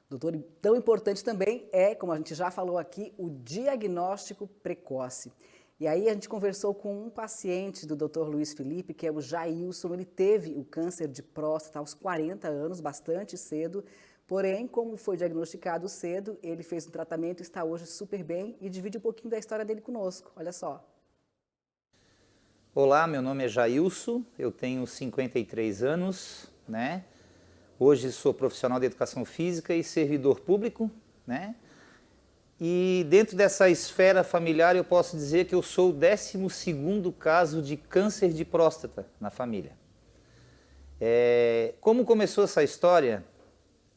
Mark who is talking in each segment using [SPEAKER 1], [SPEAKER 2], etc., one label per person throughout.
[SPEAKER 1] Doutor, tão importante também é, como a gente já falou aqui, o diagnóstico precoce. E aí a gente conversou com um paciente do Dr. Luiz Felipe, que é o Jailson. Ele teve o câncer de próstata aos 40 anos, bastante cedo. Porém, como foi diagnosticado cedo, ele fez um tratamento e está hoje super bem e divide um pouquinho da história dele conosco. Olha só.
[SPEAKER 2] Olá, meu nome é Jailson, eu tenho 53 anos, né? Hoje sou profissional de educação física e servidor público, né? E dentro dessa esfera familiar eu posso dizer que eu sou o 12º caso de câncer de próstata na família. Como começou essa história?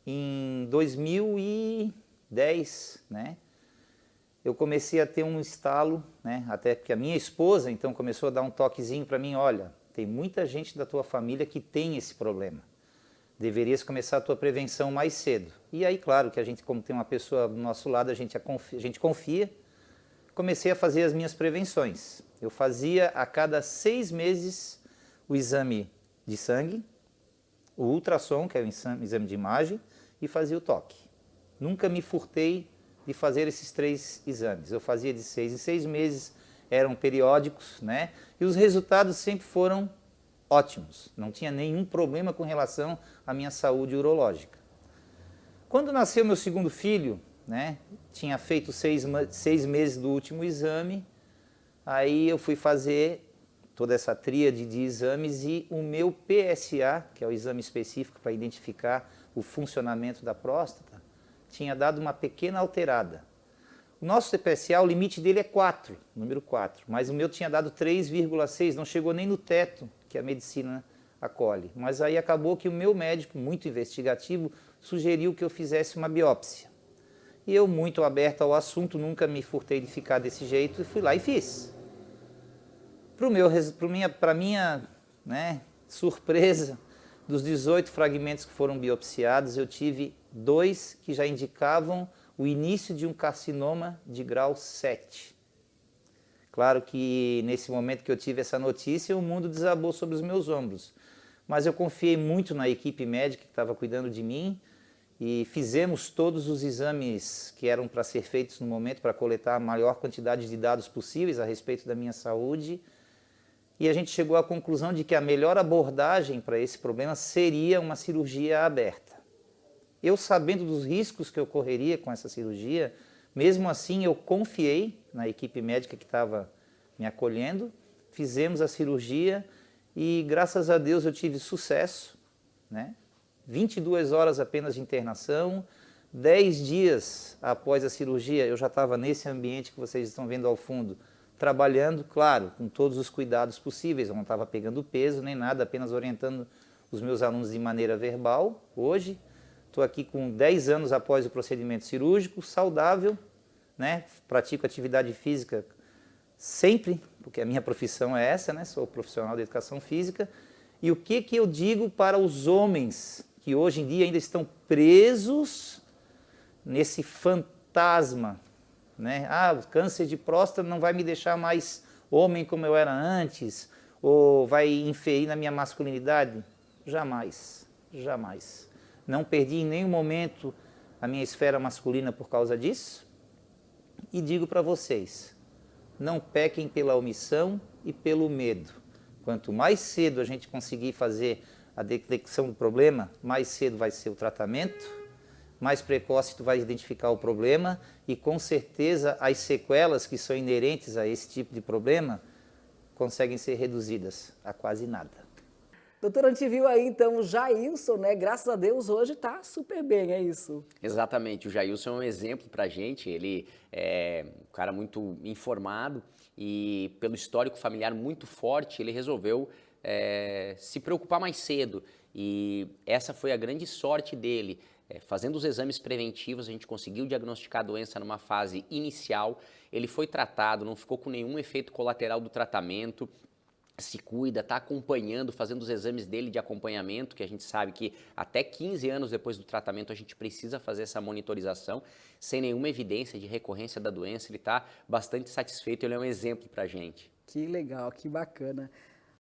[SPEAKER 2] Em 2010, né? Eu comecei a ter um estalo, né? Até que a minha esposa então começou a dar um toquezinho para mim, olha, tem muita gente da tua família que tem esse problema. Deverias começar a tua prevenção mais cedo. E aí, claro, que a gente, como tem uma pessoa do nosso lado, a gente confia. Comecei a fazer as minhas prevenções. Eu fazia a cada 6 meses o exame de sangue, o ultrassom, que é o exame de imagem, e fazia o toque. Nunca me furtei de fazer esses 3 exames. Eu fazia de 6 em 6 meses, eram periódicos, né? E os resultados sempre foram ótimos. Não tinha nenhum problema com relação à minha saúde urológica. Quando nasceu meu segundo filho, né? Tinha feito 6 meses do último exame, aí eu fui fazer toda essa tríade de exames e o meu PSA, que é o exame específico para identificar o funcionamento da próstata, tinha dado uma pequena alterada. O nosso PSA, o limite dele é 4, número 4, mas o meu tinha dado 3,6, não chegou nem no teto que a medicina acolhe. Mas aí acabou que o meu médico, muito investigativo, sugeriu que eu fizesse uma biópsia. E eu, muito aberto ao assunto, nunca me furtei de ficar desse jeito, e fui lá e fiz. Para minha, né, surpresa, dos 18 fragmentos que foram biopsiados, eu tive 2 que já indicavam o início de um carcinoma de grau 7. Claro que nesse momento que eu tive essa notícia, o mundo desabou sobre os meus ombros. Mas eu confiei muito na equipe médica que estava cuidando de mim e fizemos todos os exames que eram para ser feitos no momento para coletar a maior quantidade de dados possíveis a respeito da minha saúde. E a gente chegou à conclusão de que a melhor abordagem para esse problema seria uma cirurgia aberta. Eu, sabendo dos riscos que eu correria com essa cirurgia, mesmo assim eu confiei na equipe médica que estava me acolhendo, fizemos a cirurgia e graças a Deus eu tive sucesso, né? 22 horas apenas de internação, 10 dias após a cirurgia eu já estava nesse ambiente que vocês estão vendo ao fundo, trabalhando, claro, com todos os cuidados possíveis, eu não estava pegando peso nem nada, apenas orientando os meus alunos de maneira verbal. Hoje estou aqui com 10 anos após o procedimento cirúrgico, saudável, né? Pratico atividade física sempre, porque a minha profissão é essa, né? Sou profissional de educação física. E o que eu digo para os homens que hoje em dia ainda estão presos nesse fantasma, né? Ah, o câncer de próstata não vai me deixar mais homem como eu era antes, ou vai inferir na minha masculinidade? Jamais, jamais. Não perdi em nenhum momento a minha esfera masculina por causa disso. E digo para vocês, não pequem pela omissão e pelo medo. Quanto mais cedo a gente conseguir fazer a detecção do problema, mais cedo vai ser o tratamento, mais precoce tu vai identificar o problema e com certeza as sequelas que são inerentes a esse tipo de problema conseguem ser reduzidas a quase nada.
[SPEAKER 1] Doutor, a gente viu aí então o Jailson, né? Graças a Deus hoje está super bem, é isso?
[SPEAKER 3] Exatamente, o Jailson é um exemplo pra gente, ele é um cara muito informado e pelo histórico familiar muito forte, ele resolveu se preocupar mais cedo e essa foi a grande sorte dele. Fazendo os exames preventivos, a gente conseguiu diagnosticar a doença numa fase inicial, ele foi tratado, não ficou com nenhum efeito colateral do tratamento, se cuida, está acompanhando, fazendo os exames dele de acompanhamento, que a gente sabe que até 15 anos depois do tratamento a gente precisa fazer essa monitorização, sem nenhuma evidência de recorrência da doença, ele está bastante satisfeito, ele é um exemplo para a gente.
[SPEAKER 1] Que legal, que bacana.